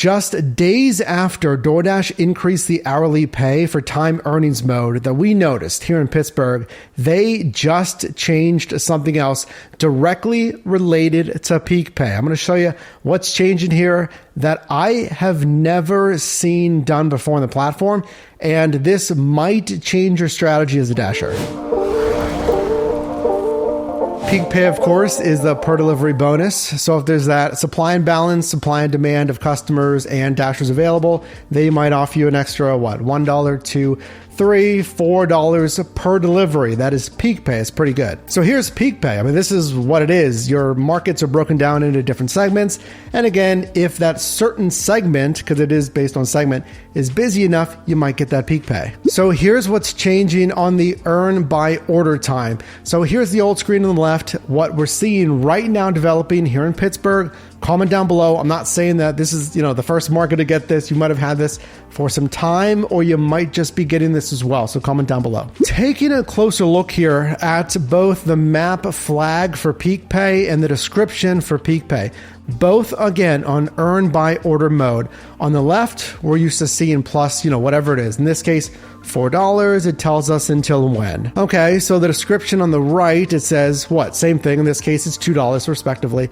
just days after DoorDash increased the hourly pay for time earnings mode that we noticed here in Pittsburgh, they just changed something else directly related to peak pay. I'm going to show you what's changing here that I have never seen done before on the platform, and this might change your strategy as a Dasher. Peak pay, of course, is the per delivery bonus. So if there's that supply and balance, supply and demand of customers and Dashers available, they might offer you an extra, $1, $2, $3, $4 per delivery. That is peak pay. It's pretty good. So here's peak pay. I mean, this is what it is. Your markets are broken down into different segments. And again, if that certain segment, because it is based on segment, is busy enough, you might get that peak pay. So here's what's changing on the earn by order time. So here's the old screen on the left. What we're seeing right now developing here in Pittsburgh. Comment down below. I'm not saying that this is, the first market to get this. You might have had this for some time, or you might just be getting this as well. So comment down below. Taking a closer look here at both the map flag for peak pay and the description for peak pay, both again on earn by order mode. On the left, we're used to seeing plus, whatever it is. In this case, $4. It tells us until when. Okay, so the description on the right, it says what? Same thing. In this case, it's $2 respectively.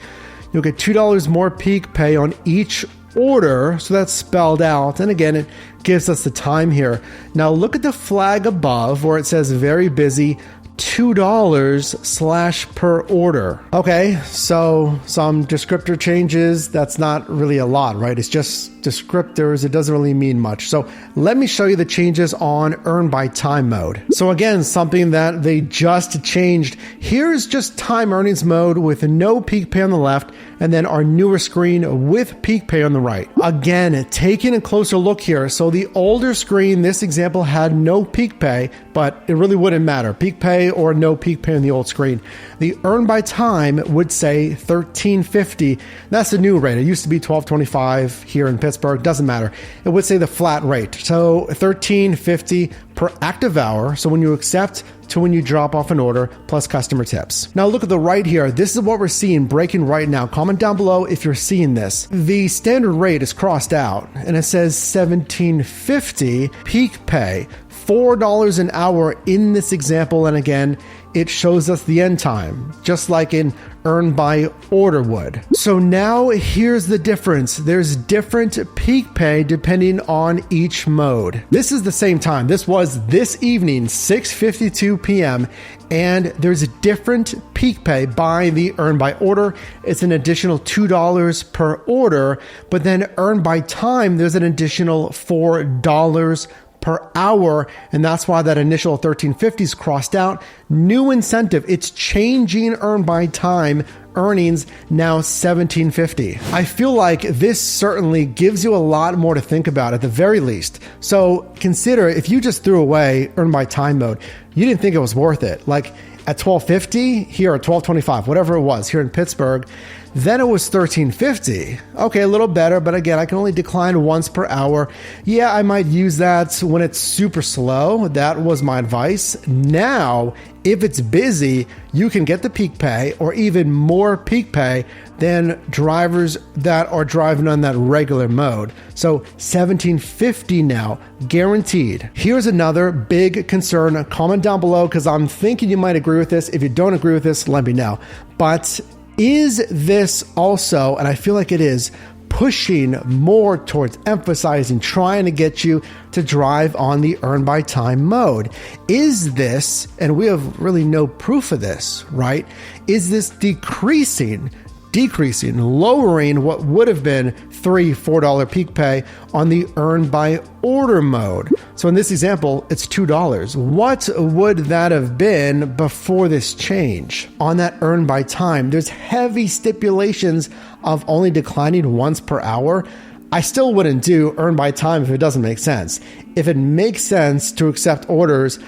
You'll get $2 more peak pay on each order. So that's spelled out. And again, it gives us the time here. Now look at the flag above where it says very busy, $2 / per order. Okay, so some descriptor changes. That's not really a lot, right? It's just descriptors. It doesn't really mean much. So let me show you the changes on earn by time mode. So again, something that they just changed. Here's just time earnings mode with no peak pay on the left, and then our newer screen with peak pay on the right. Again, taking a closer look here. So the older screen, this example had no peak pay, but it really wouldn't matter. Peak pay or no peak pay on the old screen. The earn by time would say $13.50. That's the new rate. It used to be $12.25 here in Pittsburgh. Doesn't matter. It would say the flat rate. So $13.50 per active hour. So when you accept to when you drop off an order plus customer tips. Now look at the right here. This is what we're seeing breaking right now. Comment down below if you're seeing this. The standard rate is crossed out and it says $17.50 peak pay. $4 an hour in this example, and again, it shows us the end time, just like in earn by order would. So now here's the difference. There's different peak pay depending on each mode. This is the same time. This was this evening, 6:52 p.m., and there's a different peak pay by the earn by order. It's an additional $2 per order, but then earn by time, there's an additional $4 per hour, and that's why that initial $13.50 is crossed out. New incentive, it's changing earn by time earnings, now $17.50. I feel like this certainly gives you a lot more to think about at the very least. So consider if you just threw away earn by time mode, you didn't think it was worth it. Like at $12.50, here at $12.25, whatever it was here in Pittsburgh, then it was $13.50. Okay, a little better, but again, I can only decline once per hour. Yeah, I might use that when it's super slow. That was my advice. Now, if it's busy, you can get the peak pay or even more peak pay than drivers that are driving on that regular mode. So $17.50 now, guaranteed. Here's another big concern. Comment down below because I'm thinking you might agree with this. If you don't agree with this, let me know. But is this also, and I feel like it is, pushing more towards emphasizing, trying to get you to drive on the earn by time mode? Is this, and we have really no proof of this, right? Is this decreasing, lowering what would have been $3, $4 peak pay on the earn by order mode? So in this example, it's $2. What would that have been before this change? On that earn by time, there's heavy stipulations of only declining once per hour. I still wouldn't do earn by time if it doesn't make sense. If it makes sense to accept orders,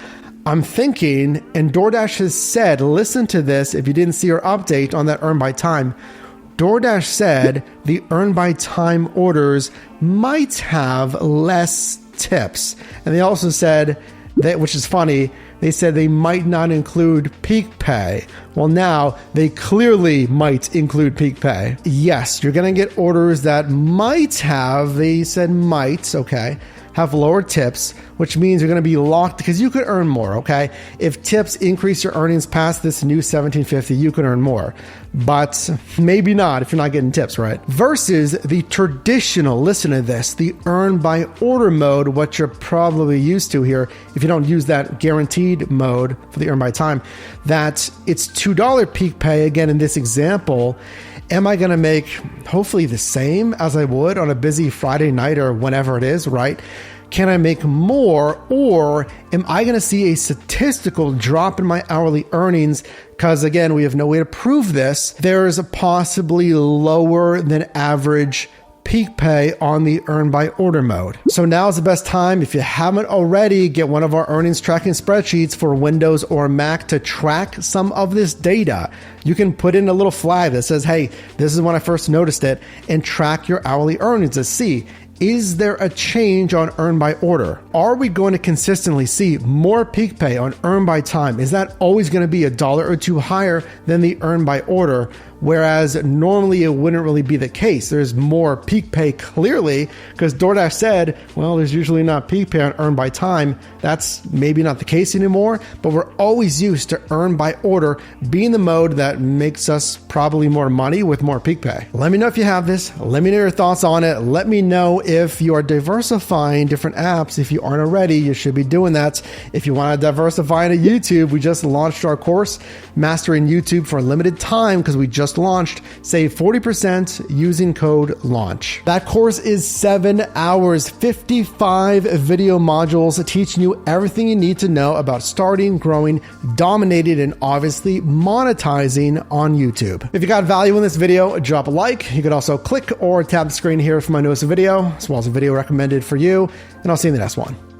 I'm thinking, and DoorDash has said, listen to this if you didn't see our update on that earn by time. DoorDash said the earn by time orders might have less tips. And they also said which is funny. They said they might not include peak pay. Well, now they clearly might include peak pay. Yes, you're going to get orders that might have, they said might, okay, have lower tips, which means you're going to be locked because you could earn more, okay? If tips increase your earnings past this new $17.50, you can earn more, but maybe not if you're not getting tips, right? Versus the traditional, listen to this, the earn by order mode, what you're probably used to here, if you don't use that guaranteed mode for the earn by time, that it's $2 peak pay. Again, in this example, am I going to make hopefully the same as I would on a busy Friday night or whenever it is, right? Can I make more, or am I going to see a statistical drop in my hourly earnings? Because again, we have no way to prove this. There is a possibly lower than average peak pay on the earn by order mode. So now is the best time. If you haven't already, get one of our earnings tracking spreadsheets for Windows or Mac to track some of this data. You can put in a little flag that says, hey, this is when I first noticed it, and track your hourly earnings to see, is there a change on earn by order? Are we going to consistently see more peak pay on earn by time? Is that always going to be $1 or $2 higher than the earn by order? Whereas normally it wouldn't really be the case. There's more peak pay clearly because DoorDash said, well, there's usually not peak pay on earn by time. That's maybe not the case anymore, but we're always used to earn by order being the mode that makes us probably more money with more peak pay. Let me know if you have this. Let me know your thoughts on it. Let me know if you are diversifying different apps. If you aren't already, you should be doing that. If you want to diversify into YouTube, we just launched our course, Mastering YouTube, for a limited time because we just launched. Save 40% using code LAUNCH. That course is 7 hours, 55 video modules teaching you everything you need to know about starting, growing, dominating, and obviously monetizing on YouTube. If you got value in this video, drop a like. You could also click or tap the screen here for my newest video, as well as a video recommended for you, and I'll see you in the next one.